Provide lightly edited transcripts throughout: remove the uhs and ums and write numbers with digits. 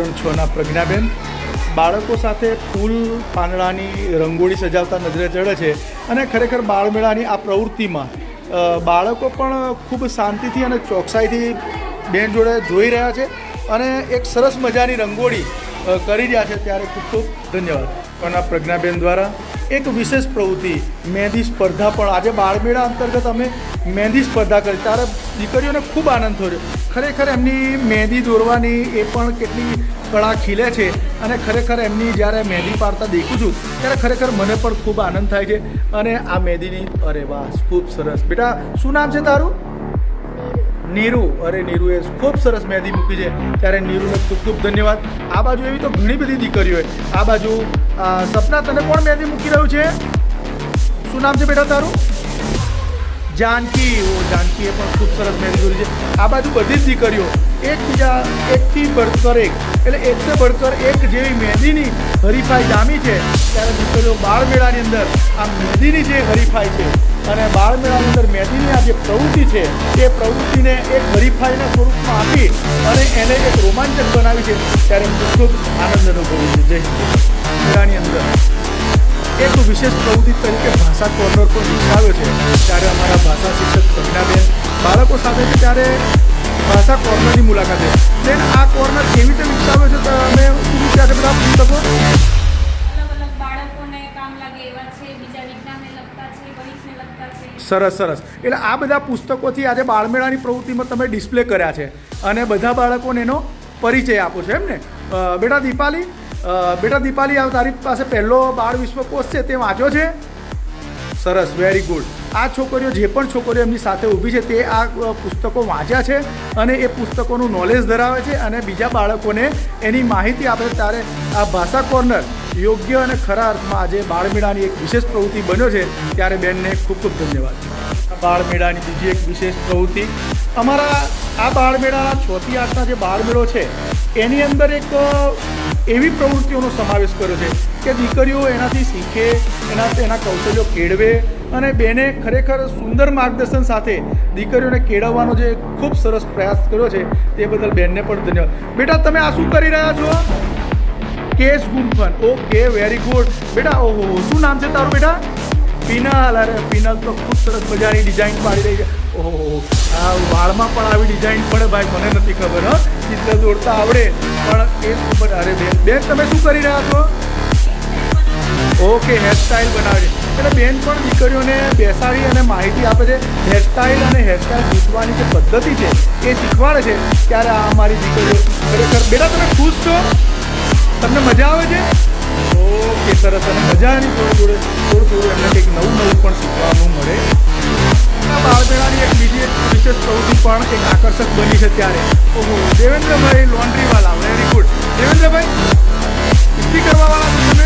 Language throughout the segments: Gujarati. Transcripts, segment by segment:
ધોરણ 6ના પ્રજ્ઞાબેન બાળકો સાથે ફૂલ પાંદડાની રંગોળી સજાવતા નજરે ચડે છે અને ખરેખર બાળમેળાની આ પ્રવૃત્તિમાં બાળકો પણ ખૂબ શાંતિથી અને ચોકસાઈથી બેન જોડે જોઈ રહ્યા છે અને એક સરસ મજાની રંગોળી કરી રહ્યા છે, ત્યારે ખૂબ ખૂબ ધન્યવાદ. પણ આ પ્રજ્ઞાબેન દ્વારા એક વિશેષ પ્રવૃત્તિ મહેંદી સ્પર્ધા પણ આજે બાળમેળા અંતર્ગત અમે મહેંદી સ્પર્ધા કરી, ત્યારે દીકરીઓને ખૂબ આનંદ થયો. ખરેખર એમની મહેંદી દોરવાની એ પણ કેટલી કળા ખીલે છે અને ખરેખર એમની જ્યારે મહેંદી પાડતા દેખું છું ત્યારે ખરેખર મને પણ ખૂબ આનંદ થાય છે. અને આ મહેંદીની અરે વાહ ખૂબ સરસ. બેટા શું નામ છે તારું? નીરુ. અરે નીરુએ ખૂબ સરસ મહેંદી મૂકી છે, ત્યારે નીરુને ખૂબ ખૂબ ધન્યવાદ. આ બાજુ એવી તો ઘણી બધી દીકરીઓ, આ બાજુ સપના તને કોણ મહેંદી મૂકી રહ્યું છે? શું નામ છે બેટા તારું? જાનકી. ઓ જાનકીએ પણ ખૂબ સરસ મહેંદી દોરી છે. આ બાજુ બધી જ દીકરીઓ એકબીજા એકથી બળકર એક એટલે એકસે બળકર એક જેવી મહેંદીની હરીફાઈ જામી છે, ત્યારે દીકરીઓ બાળમેળાની અંદર આ મહેંદીની જે હરીફાઈ છે અને બાળમેળાની અંદર મહેંદીની આ જે પ્રવૃત્તિ છે એ પ્રવૃત્તિને એક હરીફાઈના સ્વરૂપમાં આપી અને એને એક રોમાંચક બનાવી છે, ત્યારે ખૂબ આનંદ અનુભવ્યો છે. જય મેળાની અંદર એક વિશેષ પ્રવૃત્તિ તરીકે ભાષા કોર્નર પણ વિકસાવ્યો છે, ત્યારે અમારા ભાષા શિક્ષક પ્રજ્ઞાબેન બાળકો સાથે છે ત્યારે ભાષા કોર્નરની મુલાકાત છે. બેન આ કોર્નર કેવી રીતે વિકસાવ્યો છે? તમે શું વિચાર બધા પૂછી શકો? સરસ સરસ. એટલે આ બધા પુસ્તકોથી આજે બાળમેળાની પ્રવૃત્તિમાં તમે ડિસ્પ્લે કર્યા છે અને બધા બાળકોને એનો પરિચય આપો છો, એમ ને? બેટા દીપાલી, આ તારી પાસે પહેલો બાળ વિશ્વકોશ છે તે વાંચ્યો છે? સરસ, વેરી ગુડ. આ છોકરીઓ જે પણ છોકરીઓ એમની સાથે ઊભી છે તે આ પુસ્તકો વાંચ્યા છે અને એ પુસ્તકોનું નોલેજ ધરાવે છે અને બીજા બાળકોને એની માહિતી આપે. ત્યારે આ ભાષા કોર્નર યોગ્ય અને ખરા અર્થમાં આજે બાળમેળાની એક વિશેષ પ્રવૃત્તિ બન્યો છે, ત્યારે બેનને ખૂબ ખૂબ ધન્યવાદ. બાળમેળાની બીજી એક વિશેષ પ્રવૃત્તિ અમારા આ બાળમેળાના 6 થી 8ના જે બાળમેળો છે એની અંદર એક એવી પ્રવૃત્તિઓનો સમાવેશ કર્યો છે કે દીકરીઓ એનાથી શીખે, એના કૌશલ્યો કેળવે અને બેને ખરેખર સુંદર માર્ગદર્શન સાથે દીકરીઓને કેળવવાનો જે ખૂબ સરસ પ્રયાસ કર્યો છે તે બદલ બેનને પણ ધન્યવાદ. બેટા તમે આ શું કરી રહ્યા છો? કેસ ગુંફન. Okay, very good. બેટા ઓહો શું નામ છે તારું બેટા? પિનલ. અરે પિનલ તો ખૂબ સરસ મજાની ડિઝાઇન પાડી રહી છે. ઓહો, આ વાળમાં પણ આવી ડિઝાઇન પડે ભાઈ, મને નથી ખબર. ચિત્ર દોરતા આવડે પણ એ ખબર. અરે બેન તમે શું કરી રહ્યા છો? ઓકે, હેરસ્ટાઇલ બનાવે છે. એટલે બેન પણ દીકરીઓને બેસાડી અને માહિતી આપે છે. હેરસ્ટાઇલ અને હેરસ્ટાઇલ શીખવાની જે પદ્ધતિ છે એ શીખવાડે છે, ત્યારે આ અમારી દીકરીઓ ખરેખર. બેટા તમે ખુશ છો? તમને મજા આવે છે? ઓકે, સરસ. અને મજાની થોડું એમને કંઈક નવું પણ શીખવાનું મળે. બાળમેળાની એક બીજી એક વિશેષ પ્રવૃત્તિ પણ એક આકર્ષક બની છે, ત્યારે ઓહો દેવેન્દ્રભાઈ લોન્ડ્રીવાલા. Very good. દેવેન્દ્રભાઈ ઇસ્ત્રી કરવાવાળા છો તમે?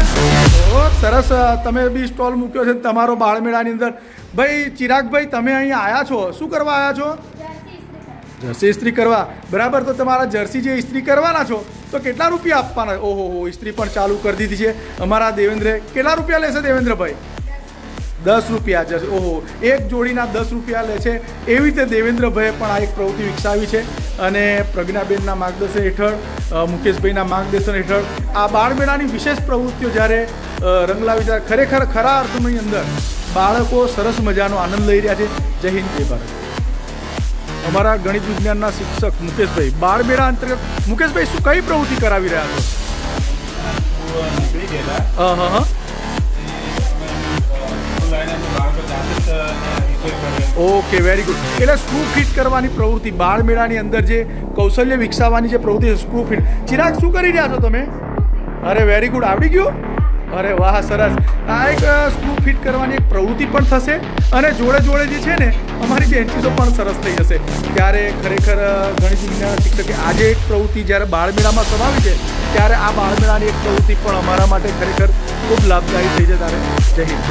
ઓહો સરસ. તમે બી સ્ટોલ મૂક્યો છે તમારો બાળમેળાની અંદર. ભાઈ ચિરાગભાઈ તમે અહીં આવ્યા છો, શું કરવા આવ્યા છો? જર્સી ઇસ્ત્રી કરવા. બરાબર. તો તમારા જર્સી જે ઇસ્ત્રી કરવાના છો તો કેટલા રૂપિયા આપવાના? ઓહો ઇસ્ત્રી પણ ચાલુ કરી દીધી છે અમારા દેવેન્દ્રે. કેટલા રૂપિયા લેશે દેવેન્દ્રભાઈ? 10 રૂપિયા જશે. ઓહો, એક જોડીના 10 રૂપિયા લે છે. એવી રીતે દેવેન્દ્રભાઈએ પણ આ એક પ્રવૃત્તિ વિકસાવી છે અને પ્રજ્ઞાબેનના માર્ગદર્શન હેઠળ, મુકેશભાઈના માર્ગદર્શન હેઠળ આ બાળમેળાની વિશેષ પ્રવૃત્તિઓ જ્યારે રંગલાવી છે, ખરેખર ખરા અર્થની અંદર બાળકો સરસ મજાનો આનંદ લઈ રહ્યા છે. જય હિન્દ, જય ભારત. અમારા ગણિત વિજ્ઞાનના શિક્ષક મુકેશભાઈ, બાળમેળા અંતર્ગત મુકેશભાઈ શું કઈ પ્રવૃત્તિ કરાવી રહ્યા છો? Okay, very good. એટલે સ્ક્રૂ ફિટ કરવાની પ્રવૃત્તિ બાળમેળાની અંદર જે કૌશલ્ય વિકસાવવાની જે પ્રવૃત્તિ છે સ્ક્રૂ ફિટ. ચિરાગ શું કરી રહ્યા છો તમે? અરે વેરી ગુડ, આવડી ગયું? અરે વાહ, સરસ. આ એક સ્ક્રૂ ફિટ કરવાની એક પ્રવૃત્તિ પણ થશે અને જોડે જોડે જે છે ને અમારી બેન્ચીસો પણ સરસ થઈ જશે. ત્યારે ખરેખર ગણિત વિજ્ઞાન શિક્ષકે આજે એક પ્રવૃત્તિ જ્યારે બાળમેળામાં સમાવી છે, ત્યારે આ બાળમેળાની એક પ્રવૃત્તિ પણ અમારા માટે ખરેખર ખૂબ લાભદાયી થઈ છે. ત્યારે જય હિન્દ.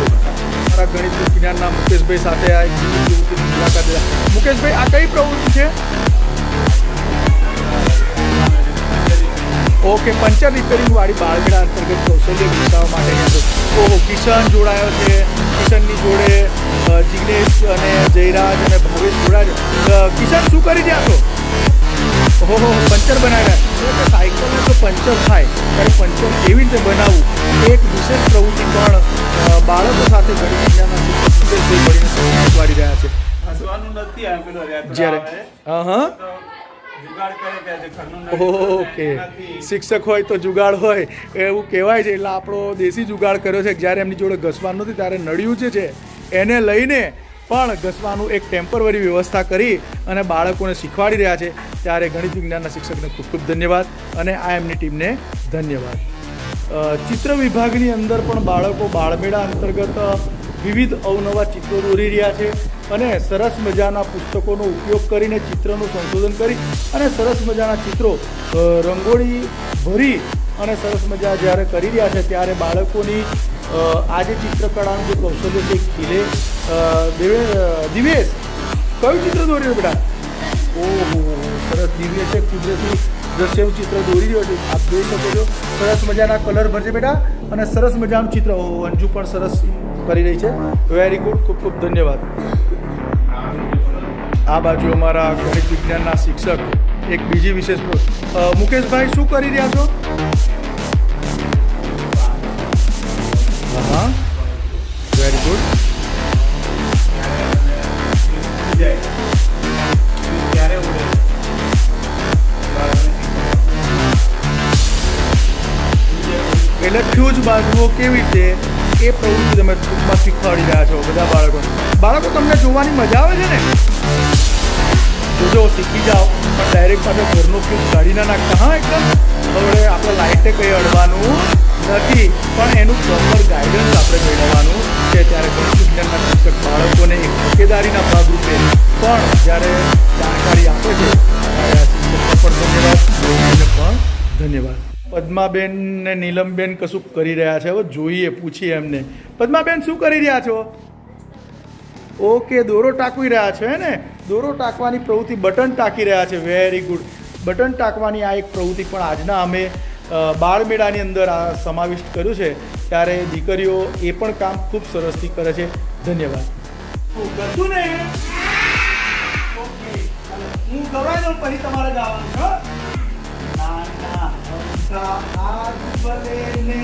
અમારા ગણિત વિજ્ઞાનના મુકેશભાઈ સાથે આ એક પ્રવૃત્તિની મુલાકાત લીધા. મુકેશભાઈ આ કઈ પ્રવૃત્તિ છે? ઓકે, પંચર રિપેરિંગ વાળી બાળમેળા અંતર્ગત કૌશલ્ય વિકસાવવા માટે. ઓહો, કિશન જોડાયો છે. કિશનની જોડે જિગ્નેશ અને જયરાજ અને ભાવેશ જોડાયા છે. કિશન શું કરી રહ્યા છો? ઓહો પંચર બનાવ્યા એટલે સાયકલને જો પંચર થાય ત્યારે પંચર કેવી રીતે બનાવવું એક વિશેષ પ્રવૃત્તિ પણ બાળકો સાથે ગણિત વિજ્ઞાનના શિક્ષક મુકેશભાઈ મળીને શીખવાડી રહ્યા છે. જ્યારે ઓકે શિક્ષક હોય તો જુગાડ હોય એવું કહેવાય છે એટલે આપણો દેશી જુગાડ કર્યો છે. જ્યારે એમની જોડે ઘસવાનું નથી ત્યારે નળિયું જે છે એને લઈને પણ ઘસવાનું એક ટેમ્પરરી વ્યવસ્થા કરી અને બાળકોને શીખવાડી રહ્યા છે. ત્યારે ગણિત વિજ્ઞાનના શિક્ષકને ખૂબ ખૂબ ધન્યવાદ અને આ એમની ટીમને ધન્યવાદ. ચિત્ર વિભાગની અંદર પણ બાળકો બાળમેળા અંતર્ગત વિવિધ અવનવા ચિત્રો દોરી રહ્યા છે અને સરસ મજાના પુસ્તકોનો ઉપયોગ કરીને ચિત્રનું સંશોધન કરી અને સરસ મજાના ચિત્રો રંગોળી ભરી અને સરસ મજા જ્યારે કરી રહ્યા છે ત્યારે બાળકોની આ જે ચિત્રકળાનું જે કૌશલ્ય છે ખીલે. દિવેશ કયું ચિત્ર દોરી રહ્યો બેટા? ઓહો સરસ દિવ્યેશે કુદરતી દ્રશ્યનું ચિત્ર દોરી રહ્યો છે. આપ જોઈ શકો છો સરસ મજાના કલર ભરશે બેટા અને સરસ મજાનું ચિત્ર. અંજુ પણ સરસ કરી રહી છે. વેરી ગુડ, ખૂબ ખૂબ ધન્યવાદ. આ બાજુ અમારા ગણિત વિજ્ઞાનના શિક્ષક એક બીજી વિશેષ મુકેશભાઈ શું કરી રહ્યા છો? હા વેરી ગુડ. એટલે ફ્યુઝ બાંધવો કેવી રીતે એ પ્રવૃત્તિ તમે ટૂંકમાં શીખવાડી રહ્યા છો બધા બાળકો તમને જોવાની મજા આવે છે ને? જોજો શીખી જાઓ પણ ડાયરેક્ટ પાછો ઘરનો ફ્યુઝ કાઢી ના નાખતા. હા એકદમ હવે આપણે લાઇટે કંઈ અડવાનું નથી પણ એનું પ્રોપર ગાઈડન્સ આપણે મેળવવાનું છે. ત્યારે ગણિત વિજ્ઞાનના શિક્ષક બાળકોને એક તકેદારીના ભાગરૂપે પણ જ્યારે જાણકારી આપે છે ત્યારે શિક્ષકને પણ ધન્યવાદ, ગુરુજીને પણ ધન્યવાદ. પદ્માબેન ને નીલમબેન કશું કરી રહ્યા છે. હવે જોઈએ પૂછીએ એમને. પદ્માબેન શું કરી રહ્યા છો? ઓકે દોરો ટાંકી રહ્યા છે ને? દોરો ટાંકવાની પ્રવૃત્તિ બટન ટાંકી રહ્યા છે. Very good. બટન ટાંકવાની આ એક પ્રવૃત્તિ પણ આજના અમે બાળમેળાની અંદર આ સમાવિષ્ટ કર્યું છે. ત્યારે દીકરીઓ એ પણ કામ ખૂબ સરસથી કરે છે. ધન્યવાદ. કરશું ને? ઓકે હું ગવરાઈ દઉં પછી તમારે જવાનું છે. ના ના આજ ભલે ને